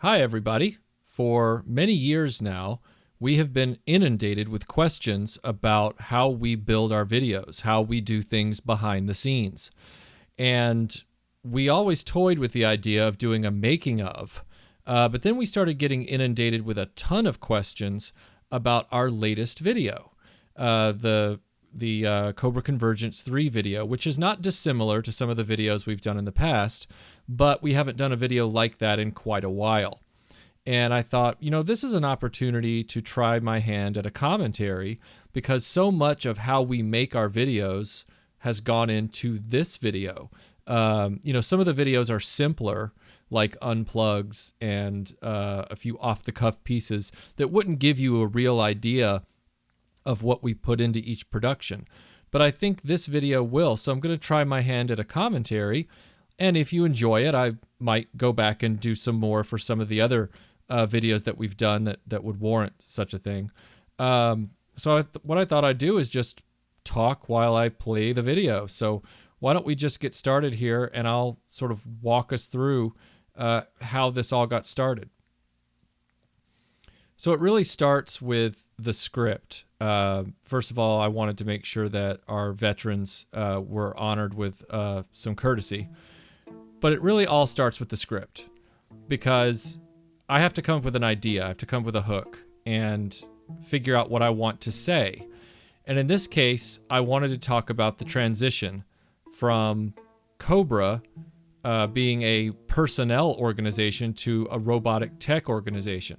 Hi, everybody. For many years now, we have been inundated with questions about how we build our videos, how we do things behind the scenes. And we always toyed with the idea of doing a making of, but then we started getting inundated with a ton of questions about our latest video, the Cobra Convergence 3 video, which is not dissimilar to some of the videos we've done in the past, but we haven't done a video like that in quite a while. And I thought, this is an opportunity to try my hand at a commentary, because so much of how we make our videos has gone into this video. Some of the videos are simpler, like unplugs and a few off-the-cuff pieces that wouldn't give you a real idea of what we put into each production. But I think this video will, so I'm going to try my hand at a commentary. And if you enjoy it, I might go back and do some more for some of the other videos that we've done that would warrant such a thing. What I thought I'd do is just talk while I play the video. So why don't we just get started here, and I'll sort of walk us through how this all got started. So it really starts with the script. First of all, I wanted to make sure that our veterans were honored with some courtesy. But it really all starts with the script, because I have to come up with an idea. I have to come up with a hook and figure out what I want to say. And in this case, I wanted to talk about the transition from Cobra being a personnel organization to a robotic tech organization.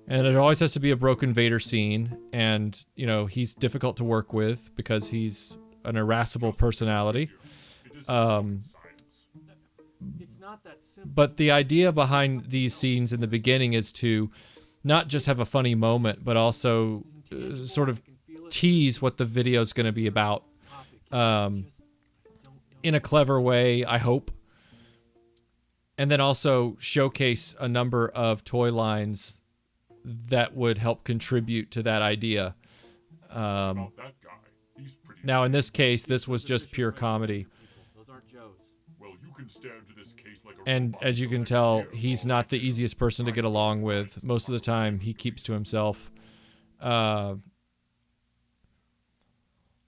And it always has to be a Broken Vader scene, and he's difficult to work with because he's an irascible personality. But the idea behind these scenes in the beginning is to not just have a funny moment, but also sort of tease what the video is going to be about in a clever way, I hope. And then also showcase a number of toy lines that would help contribute to that idea. Now, in this case, this was just pure comedy. And as you can tell, he's not the easiest person to get along with. Most of the time, he keeps to himself. Now,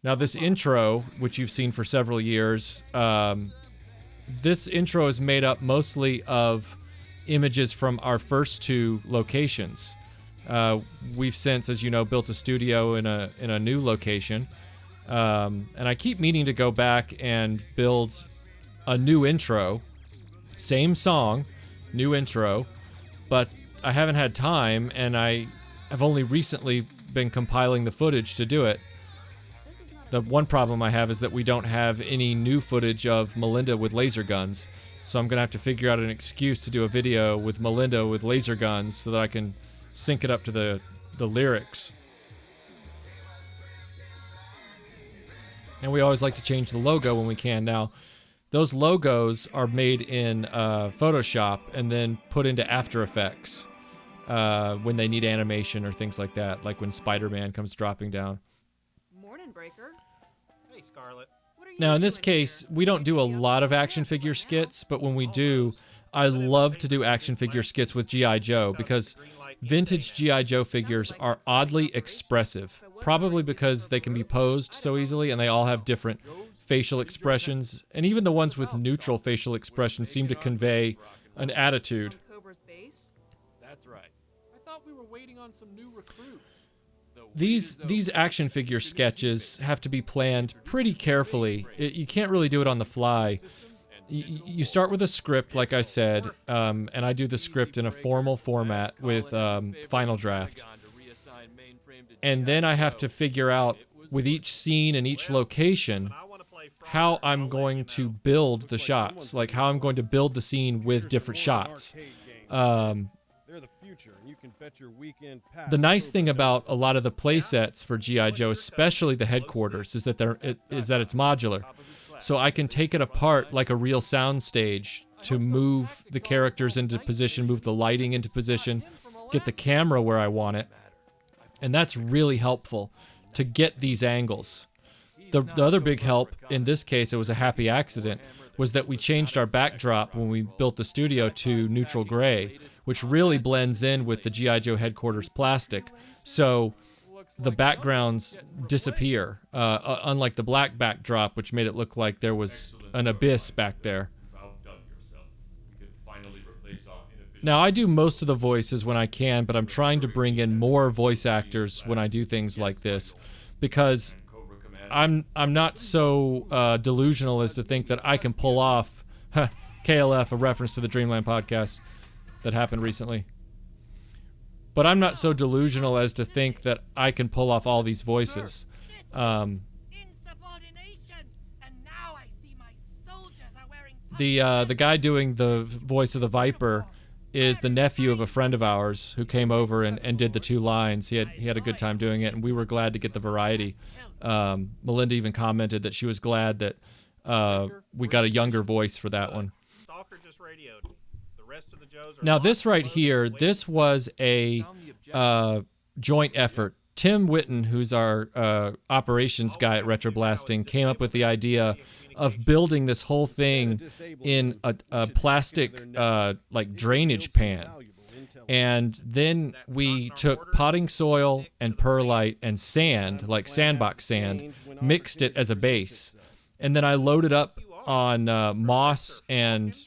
this intro, which you've seen for several years, this intro is made up mostly of images from our first two locations. We've since, as you know, built a studio in a new location. And I keep meaning to go back and build a new intro. Same song, new intro, but I haven't had time, and I have only recently been compiling the footage to do it. The one problem I have is that we don't have any new footage of Melinda with laser guns, so I'm going to have to figure out an excuse to do a video with Melinda with laser guns so that I can sync it up to the lyrics. And we always like to change the logo when we can. Now, those logos are made in Photoshop and then put into After Effects when they need animation or things like that, like when Spider-Man comes dropping down. Morning, Breaker. Hey, Scarlet. Now, in this case, we don't do a lot of action figure skits, but when we do, I love to do action figure skits with G.I. Joe, because vintage G.I. Joe figures are oddly expressive, probably because they can be posed so easily and they all have different facial expressions, and even the ones with neutral facial expressions seem to convey an attitude. Cobra's base? That's right. I thought we were waiting on some new recruits. These action figure sketches have to be planned pretty carefully. You can't really do it on the fly. You start with a script, like I said, and I do the script in a formal format with Final Draft. And then I have to figure out, with each scene and each location, how I'm going to build the shots, like how I'm going to build the scene with different shots. The nice thing about a lot of the play sets for G.I. Joe, especially the headquarters, is that it's modular. So I can take it apart like a real sound stage to move the characters into position, move the lighting into position, get the camera where I want it. And that's really helpful to get these angles. the other big help in this case, it was a happy accident, was that we changed our backdrop when we built the studio to neutral gray, which really blends in with the G.I. Joe headquarters plastic. So the backgrounds disappear, unlike the black backdrop, which made it look like there was an abyss back there. Now, I do most of the voices when I can, but I'm trying to bring in more voice actors when I do things like this, because I'm not so delusional as to think that I can pull off KLF, a reference to the Dreamland podcast that happened recently. But I'm not so delusional as to think that I can pull off all these voices. The guy doing the voice of the Viper is the nephew of a friend of ours who came over and did the 2 lines. He had a good time doing it, and we were glad to get the variety. Melinda even commented that she was glad that we got a younger voice for that one. Now this right here, this was a joint effort. Tim Witten, who's our operations guy at RetroBlasting, came up with the idea of building this whole thing in a plastic like drainage pan. And then we took potting soil and perlite and sand, like sandbox sand, mixed it as a base. And then I loaded up on moss and,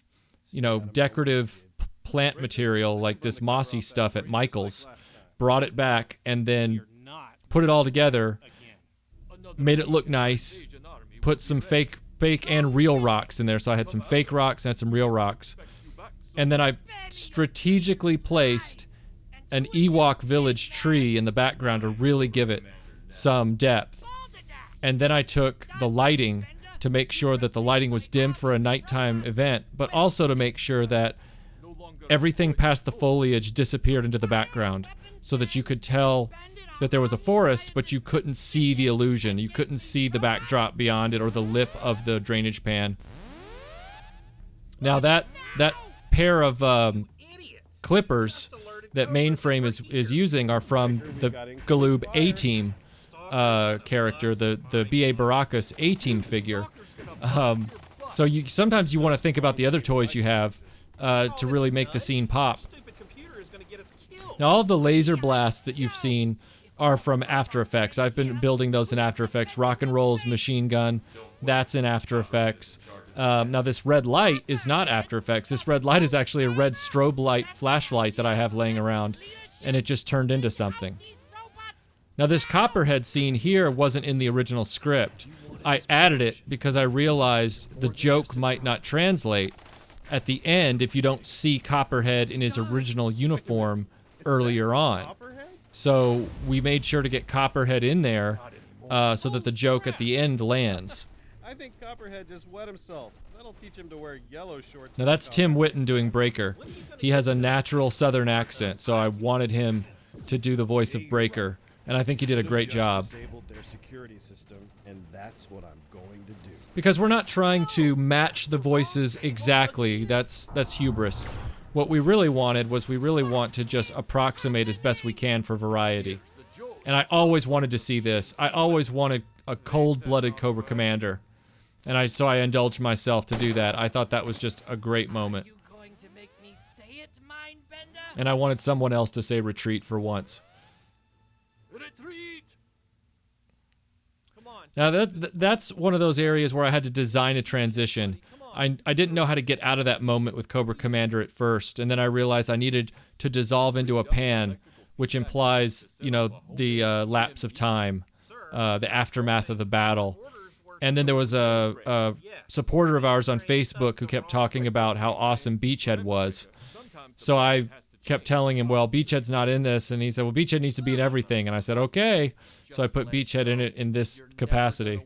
decorative plant material like this mossy stuff at Michael's, brought it back, and then put it all together, made it look nice, put some fake and real rocks in there. So I had some fake rocks and some real rocks. And then I strategically placed an Ewok village tree in the background to really give it some depth. And then I took the lighting to make sure that the lighting was dim for a nighttime event, but also to make sure that everything past the foliage disappeared into the background so that you could tell that there was a forest, but you couldn't see the illusion. You couldn't see the backdrop beyond it or the lip of the drainage pan. Now that pair of clippers that Mainframe is using are from the Galoob A-Team character, the B.A. Baracus A-Team figure. So sometimes you want to think about the other toys you have to really make the scene pop. Now all of the laser blasts that you've seen are from After Effects. I've been building those in After Effects. Rock and Roll's machine gun, that's in After Effects. Now this red light is not After Effects. This red light is actually a red strobe light flashlight that I have laying around, and it just turned into something. Now this Copperhead scene here wasn't in the original script. I added it because I realized the joke might not translate at the end if you don't see Copperhead in his original uniform earlier on. So we made sure to get Copperhead in there so that the joke at the end lands. I think Copperhead just wet himself. That'll teach him to wear yellow shorts. Now that's Tim Witten doing Breaker. He has a natural southern accent, so I wanted him to do the voice of Breaker, and I think he did a great job. Their security system, and that's what I'm going to do. Because we're not trying to match the voices exactly. That's hubris. What we really wanted was we really want to just approximate as best we can for variety. And I always wanted to see this. I always wanted a cold-blooded Cobra Commander. And so I indulged myself to do that. I thought that was just a great moment. And I wanted someone else to say retreat for once. Retreat! Come on. Now that's one of those areas where I had to design a transition. I didn't know how to get out of that moment with Cobra Commander at first, and then I realized I needed to dissolve into a pan, which implies, the lapse of time, the aftermath of the battle. And then there was a supporter of ours on Facebook who kept talking about how awesome Beachhead was. So I kept telling him, well, Beachhead's not in this, and he said, well, Beachhead needs to be in everything. And I said, okay. So I put Beachhead in it in this capacity.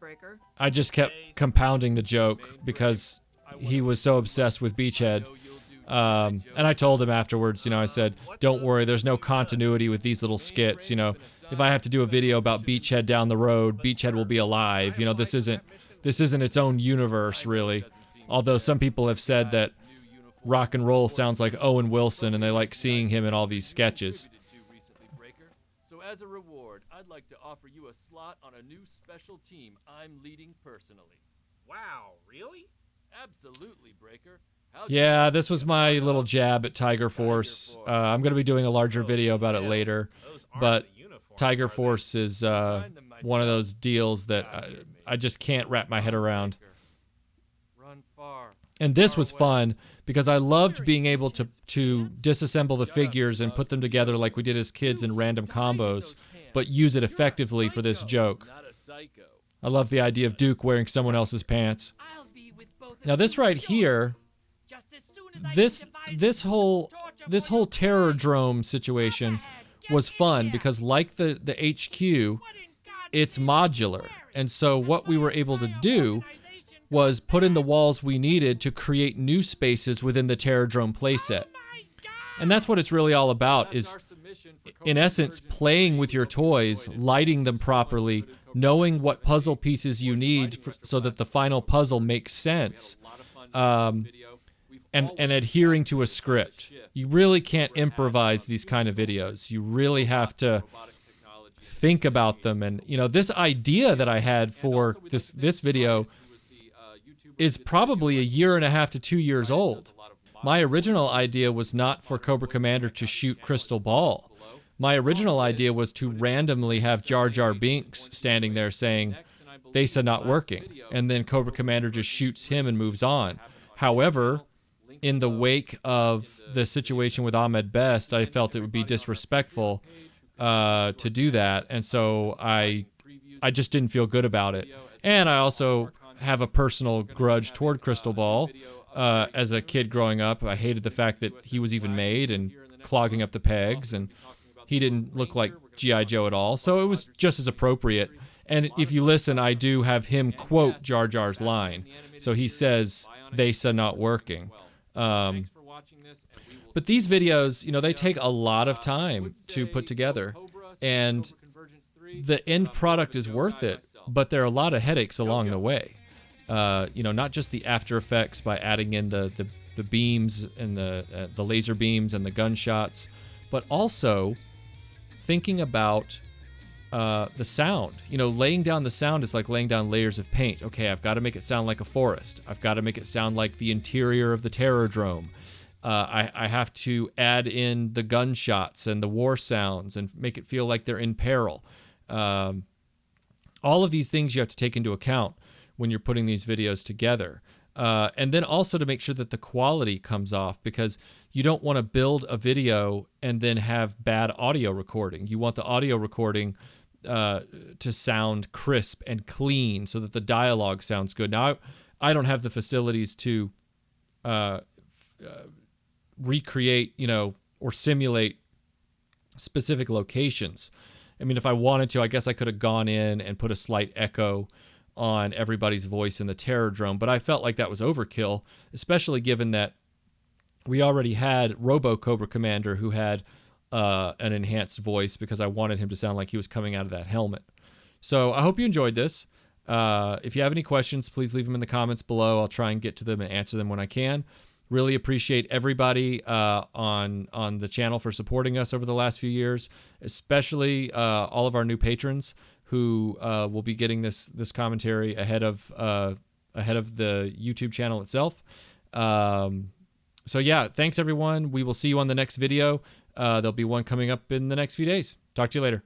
Breaker. I just kept compounding the joke because he was so obsessed with Beachhead. And I told him afterwards, I said, don't worry, there's no continuity with these little skits. If I have to do a video about Beachhead down the road, Beachhead will be alive. This isn't its own universe, really. Although some people have said that Rock and Roll sounds like Owen Wilson, and they like seeing him in all these sketches. as a reward, I'd like to offer you a slot on a new special team I'm leading personally. Wow, really? Absolutely, Breaker. Yeah, this was my little jab at Tiger Force. I'm going to be doing a larger video about it later, but Tiger Force is one of those deals that I just can't wrap my head around. And this was fun because I loved being able to disassemble the figures and put them together like we did as kids in random combos, but use it effectively for this joke. I love the idea of Duke wearing someone else's pants. Now this right here, this whole Terrordrome situation was fun because like the HQ, it's modular. And so what we were able to do was put in the walls we needed to create new spaces within the Terrordrome playset. And that's what it's really all about, is in essence playing with your toys, lighting them properly, knowing what puzzle pieces you need so that the final puzzle makes sense, and adhering to a script. You really can't improvise these kind of videos. You really have to think about them. And you know, this idea that I had for this video is probably 1.5 to 2 years old. My original idea was not for Cobra Commander to shoot Crystal Ball. My original idea was to randomly have Jar Jar Binks standing there saying, "Thesa not working," and then Cobra Commander just shoots him and moves on. However, in the wake of the situation with Ahmed Best, I felt it would be disrespectful to do that, and so I just didn't feel good about it. And I also have a personal grudge toward Crystal Ball. As a kid growing up, I hated the fact that he was even made and clogging up the pegs, and he didn't look like G.I. Joe at all, so it was just as appropriate. And if you listen, I do have him quote Jar Jar's line. So he says, "Thesa not working." But these videos, you know, they take a lot of time to put together, and the end product is worth it, but there are a lot of headaches along the way. You know, not just the After Effects by adding in the beams and the laser beams and the gunshots, but also thinking about the sound. You know, laying down the sound is like laying down layers of paint. Okay, I've got to make it sound like a forest. I've got to make it sound like the interior of the Terrordrome. I have to add in the gunshots and the war sounds and make it feel like they're in peril. All of these things you have to take into account when you're putting these videos together. And then also to make sure that the quality comes off, because you don't want to build a video and then have bad audio recording. You want the audio recording to sound crisp and clean so that the dialogue sounds good. Now, I don't have the facilities to recreate, you know, or simulate specific locations. I mean, if I wanted to, I guess I could have gone in and put a slight echo on everybody's voice in the Terrordrome, but I felt like that was overkill, especially given that we already had Robo Cobra Commander who had an enhanced voice, because I wanted him to sound like he was coming out of that helmet. So I hope you enjoyed this. If you have any questions, please leave them in the comments below. I'll try and get to them and answer them when I can. Really appreciate everybody on the channel for supporting us over the last few years, especially all of our new patrons who will be getting this commentary ahead of the YouTube channel itself. So yeah, thanks everyone. We will see you on the next video. There'll be one coming up in the next few days. Talk to you later.